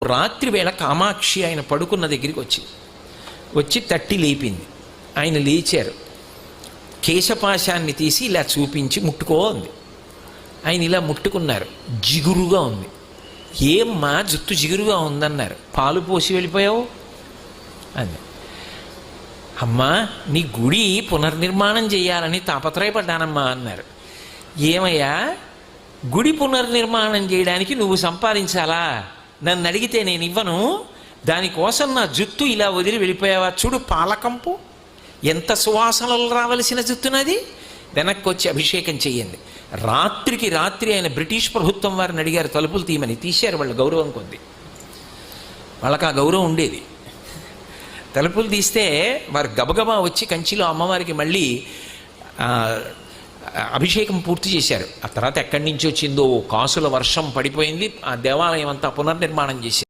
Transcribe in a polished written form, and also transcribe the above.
రాత్రి వేళ కామాక్షి ఆయన పడుకున్న దగ్గరికి వచ్చి తట్టి లేపింది. ఆయన లేచారు. కేశపాశాన్ని తీసి ఇలా చూపించి ముట్టుకో ఉంది. ఆయన ఇలా ముట్టుకున్నారు. జిగురుగా ఉంది. ఏమ్మా జుట్టు జిగురుగా ఉందన్నారు. పాలు పోసి వెళ్ళిపోయావు అంది. అమ్మా నీ గుడి పునర్నిర్మాణం చేయాలని తాపత్రయపడ్డానమ్మా అన్నారు. ఏమయ్యా గుడి పునర్నిర్మాణం చేయడానికి నువ్వు సంపాదించాలా? నన్ను అడిగితే నేను ఇవ్వను. దానికోసం నా జుట్టు ఇలా వదిలి వెళ్ళిపోయావా? చూడు పాలకంపు ఎంత సువాసనలు రావలసిన జుట్టునది. వెనక్కి వచ్చి అభిషేకం చెయ్యండి. రాత్రికి రాత్రి ఆయన బ్రిటిష్ ప్రభుత్వం వారిని అడిగారు తలుపులు తీయమని. తీశారు. వాళ్ళ గౌరవం కొద్ది. వాళ్ళకి ఆ గౌరవం ఉండేది. తలుపులు తీస్తే వారు గబగబా వచ్చి కంచిలో అమ్మవారికి మళ్ళీ అభిషేకం పూర్తి చేశారు. ఆ తర్వాత ఎక్కడి నుంచి వచ్చిందో కాసుల వర్షం పడిపోయింది. ఆ దేవాలయం అంతా పునర్నిర్మాణం చేశారు.